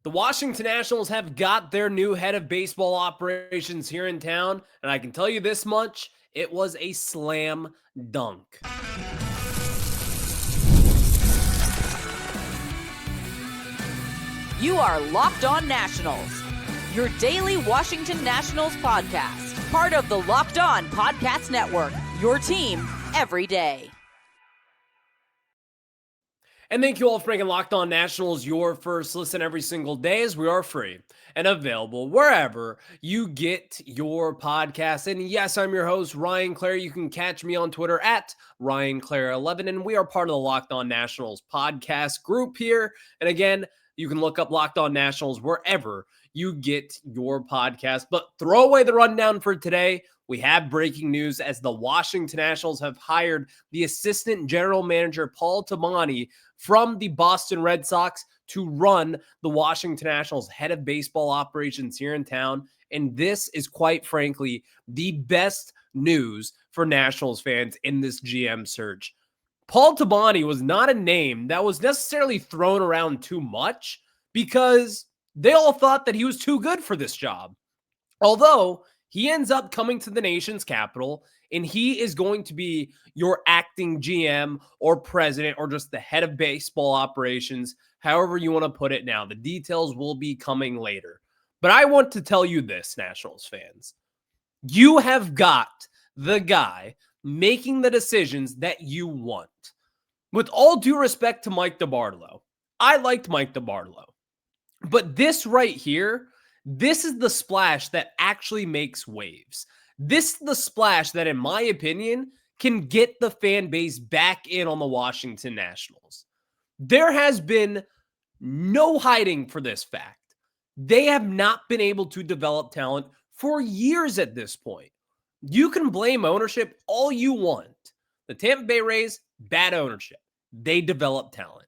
The Washington Nationals have got their new head of baseball operations here in town, and I can tell you this much, it was a slam dunk. You are Locked On Nationals, your daily Washington Nationals podcast, part of the Locked On Podcast Network, your team every day. And thank you all for making Locked On Nationals your first listen every single day, as we are free and available wherever you get your podcasts. And yes, I'm your host, Ryan Clare. You can catch me on Twitter at RyanClaire11, and we are part of the Locked On Nationals podcast group here. And again, you can look up Locked On Nationals wherever you get your podcast. But throw away the rundown for today. We have breaking news as the Washington Nationals have hired the assistant general manager, Paul Toboni, from the Boston Red Sox to run the Washington Nationals head of baseball operations here in town. And this is, quite frankly, the best news for Nationals fans in this GM search. Paul Toboni was not a name that was necessarily thrown around too much because they all thought that he was too good for this job. Although he ends up coming to the nation's capital, and he is going to be your acting GM or president or just the head of baseball operations, however you want to put it now. The details will be coming later. But I want to tell you this, Nationals fans. You have got the guy making the decisions that you want. With all due respect to Mike DeBartolo, I liked Mike DeBartolo. But this right here, this is the splash that actually makes waves. This is the splash that, in my opinion, can get the fan base back in on the Washington Nationals. There has been no hiding for this fact. They have not been able to develop talent for years at this point. You can blame ownership all you want. The Tampa Bay Rays, bad ownership. They develop talent.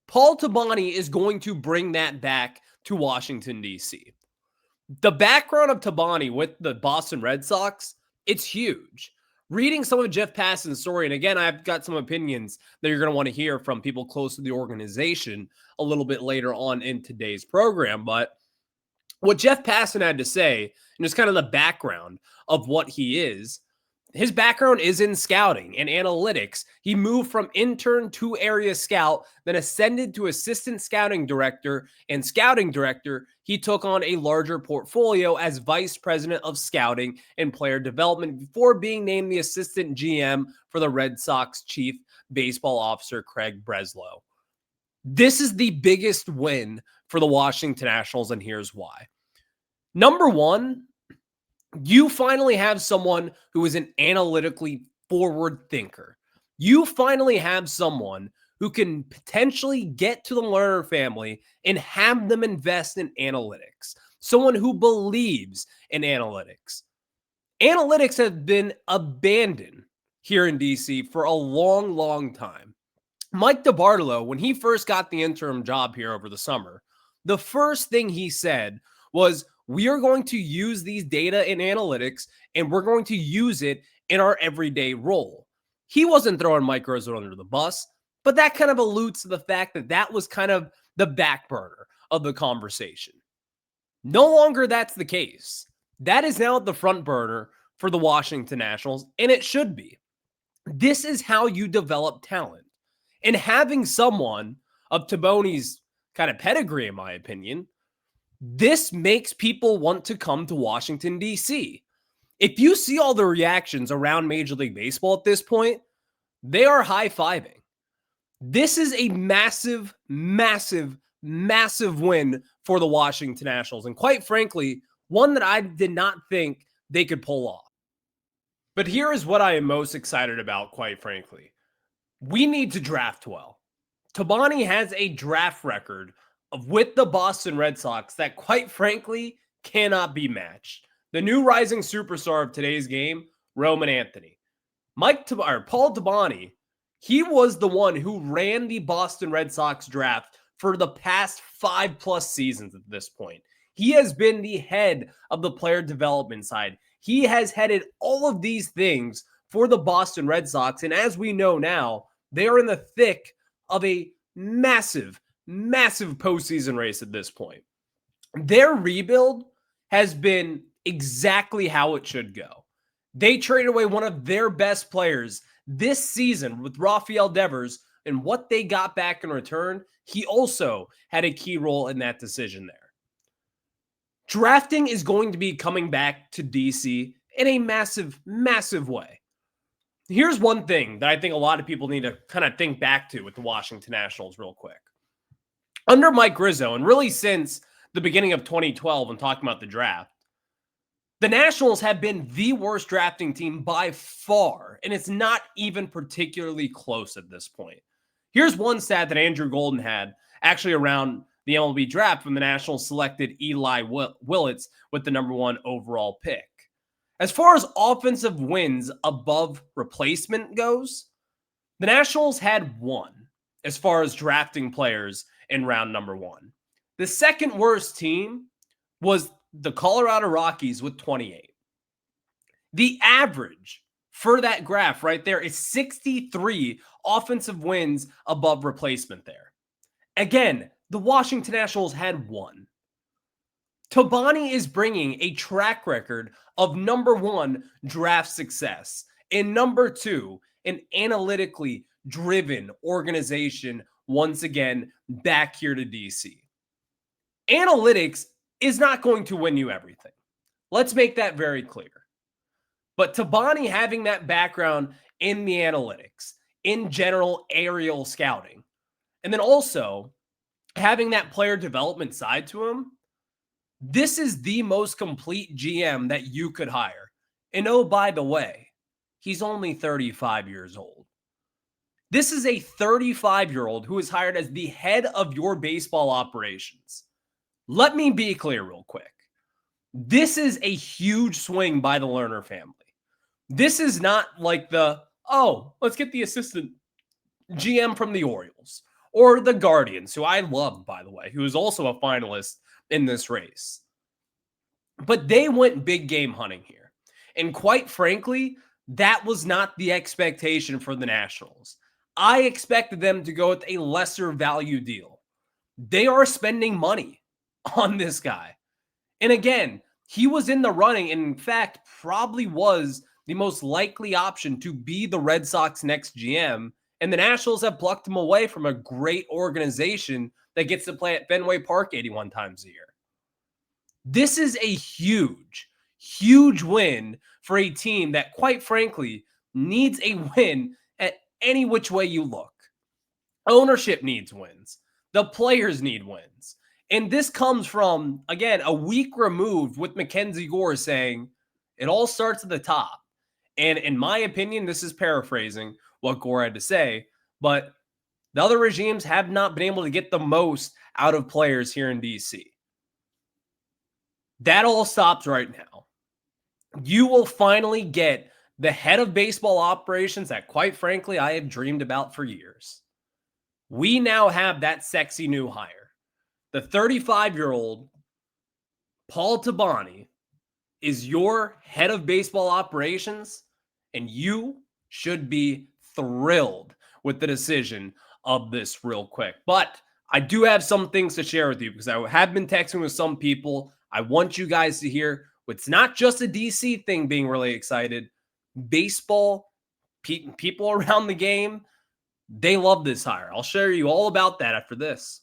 Paul Toboni is going to bring that back to Washington, D.C. The background of Toboni with the Boston Red Sox, it's huge. Reading some of Jeff Passan's story, and again, I've got some opinions that you're going to want to hear from people close to the organization a little bit later on in today's program. But what Jeff Passan had to say, and just kind of the background of what he is, his background is in scouting and analytics. He moved from intern to area scout, then ascended to assistant scouting director and scouting director. He took on a larger portfolio as vice president of scouting and player development before being named the assistant GM for the Red Sox chief baseball officer, Craig Breslow. This is the biggest win for the Washington Nationals, and here's why. Number one, you finally have someone who is an analytically forward thinker. You finally have someone who can potentially get to the Lerner family and have them invest in analytics. Someone who believes in analytics. Analytics have been abandoned here in DC for a long, long time. Mike DeBartolo, when he first got the interim job here over the summer, the first thing he said was, we are going to use these data and analytics, and we're going to use it in our everyday role. He wasn't throwing Mike Rizzo under the bus, but that kind of alludes to the fact that that was kind of the back burner of the conversation. No longer that's the case. That is now at the front burner for the Washington Nationals, and it should be. This is how you develop talent. And having someone of Toboni's kind of pedigree, in my opinion, this makes people want to come to Washington, D.C. If you see all the reactions around Major League Baseball at this point, they are high-fiving. This is a massive, massive, massive win for the Washington Nationals. And quite frankly, one that I did not think they could pull off. But here is what I am most excited about, quite frankly. We need to draft well. Toboni has a draft record with the Boston Red Sox that, quite frankly, cannot be matched. The new rising superstar of today's game, Roman Anthony. Paul Toboni, he was the one who ran the Boston Red Sox draft for the past 5+ seasons at this point. He has been the head of the player development side. He has headed all of these things for the Boston Red Sox, and as we know now, they are in the thick of a massive, massive postseason race at this point. Their rebuild has been exactly how it should go. They traded away one of their best players this season with Rafael Devers, and what they got back in return, he also had a key role in that decision there. Drafting is going to be coming back to DC in a massive, massive way. Here's one thing that I think a lot of people need to kind of think back to with the Washington Nationals real quick. Under Mike Rizzo, and really since the beginning of 2012 when talking about the draft, the Nationals have been the worst drafting team by far, and it's not even particularly close at this point. Here's one stat that Andrew Golden had actually around the MLB draft when the Nationals selected Eli Willits with the number 1 overall pick. As far as offensive wins above replacement goes, the Nationals had 1 as far as drafting players in round number 1. The second worst team was the Colorado Rockies with 28. The average for that graph right there is 63 offensive wins above replacement there. Again, the Washington Nationals had 1. Toboni is bringing a track record of number 1 draft success and number 2 an analytically driven organization once again back here to DC. Analytics is not going to win you everything. Let's make that very clear. But Toboni having that background in the analytics, in general aerial scouting, and then also having that player development side to him, this is the most complete GM that you could hire. And oh, by the way, he's only 35 years old. This is a 35-year-old who is hired as the head of your baseball operations. Let me be clear real quick. This is a huge swing by the Lerner family. This is not like let's get the assistant GM from the Orioles or the Guardians, who I love, by the way, who is also a finalist in this race. But they went big game hunting here. And quite frankly, that was not the expectation for the Nationals. I expected them to go with a lesser value deal. They are spending money on this guy. And again, he was in the running and in fact probably was the most likely option to be the Red Sox next GM. And the Nationals have plucked him away from a great organization that gets to play at Fenway Park 81 times a year. This is a huge, huge win for a team that, quite frankly, needs a win at any which way you look. Ownership needs wins. The players need wins. And this comes from, again, a week removed with Mackenzie Gore saying, it all starts at the top. And in my opinion, this is paraphrasing what Gore had to say, but the other regimes have not been able to get the most out of players here in DC. That all stops right now. You will finally get the head of baseball operations that, quite frankly, I have dreamed about for years. We now have that sexy new hire. The 35-year-old Paul Toboni is your head of baseball operations, and you should be thrilled with the decision of this real quick. But I do have some things to share with you because I have been texting with some people. I want you guys to hear it's not just a DC thing being really excited. Baseball, people around the game, they love this hire. I'll share you all about that after this.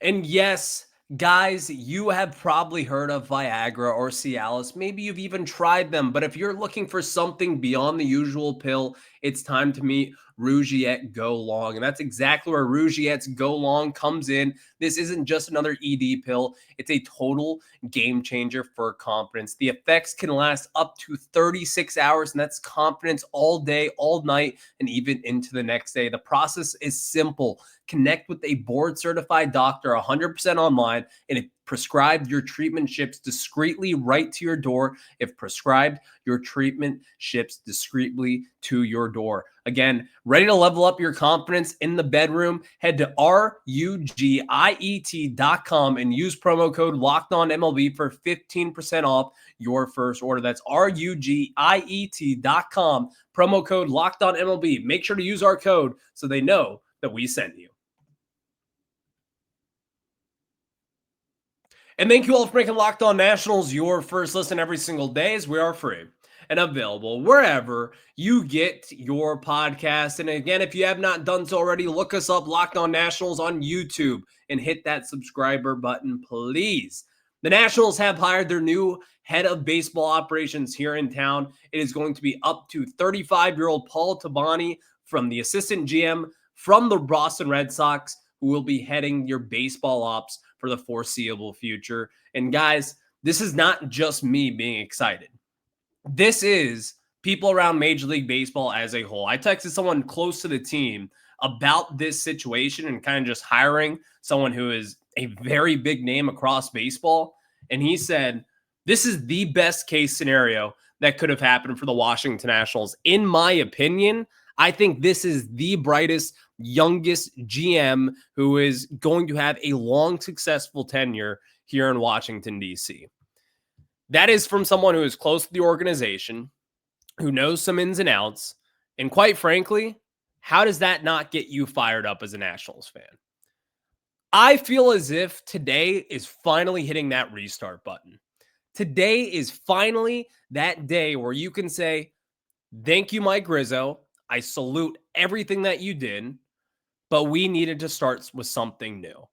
And yes, guys, you have probably heard of Viagra or Cialis. Maybe you've even tried them. But if you're looking for something beyond the usual pill, it's time to meet Rugiet Go Long. And that's exactly where Rugiet's Go Long comes in. This isn't just another ED pill. It's a total game changer for confidence. The effects can last up to 36 hours, and that's confidence all day, all night, and even into the next day. The process is simple. Connect with a board-certified doctor 100% online, and if prescribed your treatment ships discreetly right to your door. If prescribed, your treatment ships discreetly to your door. Again, ready to level up your confidence in the bedroom? Head to rugiet.com and use promo code LOCKEDONMLB for 15% off your first order. That's rugiet.com, promo code LOCKEDONMLB. Make sure to use our code so they know that we sent you. And thank you all for making Locked On Nationals your first listen every single day, as we are free and available wherever you get your podcast. And again, if you have not done so already, look us up, Locked On Nationals, on YouTube, and hit that subscriber button, please. The Nationals have hired their new head of baseball operations here in town. It is going to be up to 35-year-old Paul Toboni from the assistant GM from the Boston Red Sox, who will be heading your baseball ops for the foreseeable future. And guys, this is not just me being excited. This is people around Major League Baseball as a whole. I texted someone close to the team about this situation and kind of just hiring someone who is a very big name across baseball. And he said, this is the best case scenario that could have happened for the Washington Nationals. In my opinion, I think this is the brightest, youngest GM who is going to have a long, successful tenure here in Washington, D.C. That is from someone who is close to the organization, who knows some ins and outs. And quite frankly, how does that not get you fired up as a Nationals fan? I feel as if today is finally hitting that restart button. Today is finally that day where you can say, thank you, Mike Rizzo. I salute everything that you did, but we needed to start with something new.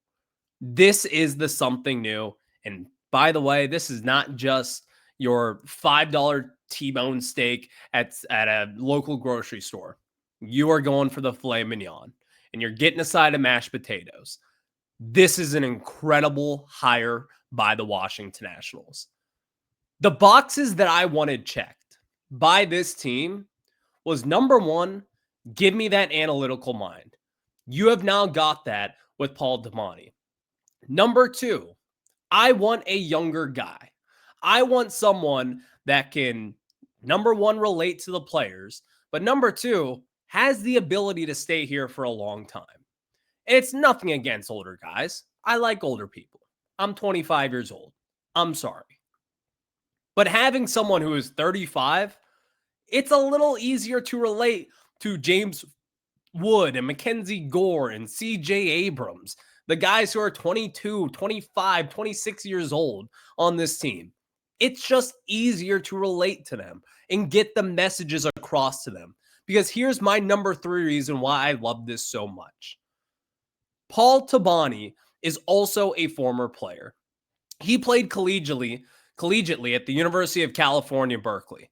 This is the something new. And by the way, this is not just your $5 T-bone steak at a local grocery store. You are going for the filet mignon, and you're getting a side of mashed potatoes. This is an incredible hire by the Washington Nationals. The boxes that I wanted checked by this team was, number one, give me that analytical mind. You have now got that with Paul Toboni. Number two, I want a younger guy. I want someone that can, number one, relate to the players, but number two, has the ability to stay here for a long time. It's nothing against older guys. I like older people. I'm 25 years old. I'm sorry. But having someone who is 35, it's a little easier to relate to James Wood and Mackenzie Gore and CJ Abrams, the guys who are 22, 25, 26 years old on this team. It's just easier to relate to them and get the messages across to them. Because here's my number three reason why I love this so much. Paul Toboni is also a former player. He played collegiately at the University of California, Berkeley.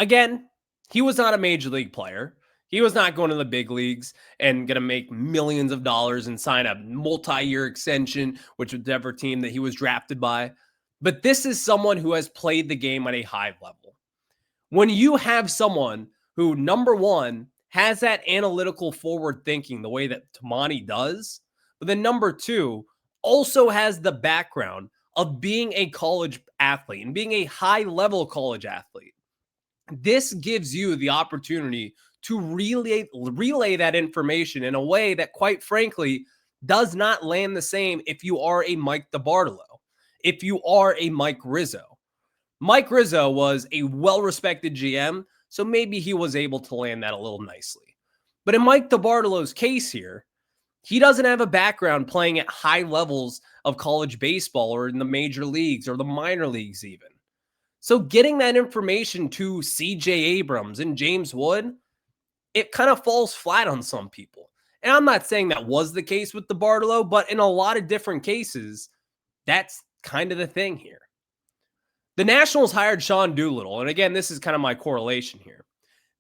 Again, he was not a major league player. He was not going to the big leagues and going to make millions of dollars and sign a multi-year extension, whichever team that he was drafted by. But this is someone who has played the game at a high level. When you have someone who, number one, has that analytical forward thinking the way that Toboni does, but then number two, also has the background of being a college athlete and being a high-level college athlete, this gives you the opportunity to relay that information in a way that, quite frankly, does not land the same if you are a Mike DiBartolo, if you are a Mike Rizzo. Mike Rizzo was a well-respected GM, so maybe he was able to land that a little nicely. But in Mike DiBartolo's case here, he doesn't have a background playing at high levels of college baseball or in the major leagues or the minor leagues even. So getting that information to CJ Abrams and James Wood, it kind of falls flat on some people. And I'm not saying that was the case with DiBartolo, but in a lot of different cases, that's kind of the thing here. The Nationals hired Sean Doolittle, and again, this is kind of my correlation here.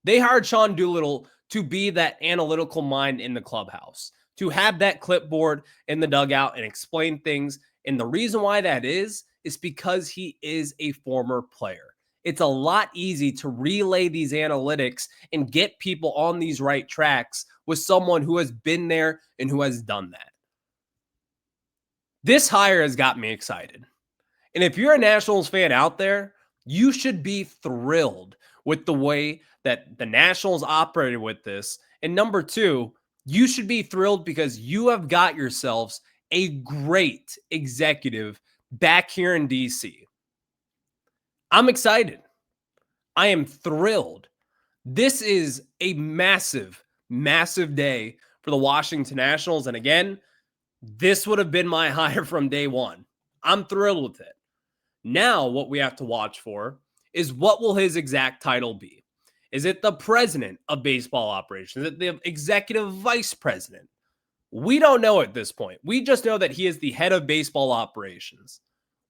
They hired Sean Doolittle to be that analytical mind in the clubhouse, to have that clipboard in the dugout and explain things. And the reason why that is because he is a former player. It's a lot easy to relay these analytics and get people on these right tracks with someone who has been there and who has done that. This hire has got me excited. And if you're a Nationals fan out there, you should be thrilled with the way that the Nationals operated with this. And number two, you should be thrilled because you have got yourselves a great executive back here in DC. I'm excited. I am thrilled. This is a massive, massive day for the Washington Nationals. And again, this would have been my hire from day one. I'm thrilled with it. Now, what we have to watch for is what will his exact title be? Is it the president of baseball operations? Is it the executive vice president? We don't know at this point. We just know that he is the head of baseball operations.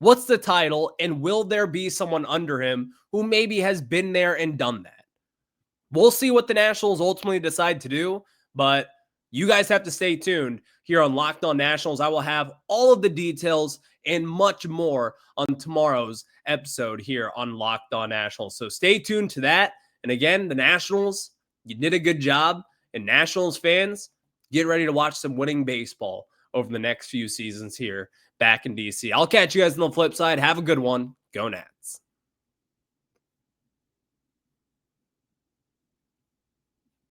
What's the title, and will there be someone under him who maybe has been there and done that? We'll see what the Nationals ultimately decide to do, but you guys have to stay tuned here on Locked On Nationals. I will have all of the details and much more on tomorrow's episode here on Locked On Nationals. So stay tuned to that. And again, the Nationals, you did a good job. And Nationals fans, get ready to watch some winning baseball over the next few seasons here back in DC. I'll catch you guys on the flip side. Have a good one. Go Nats.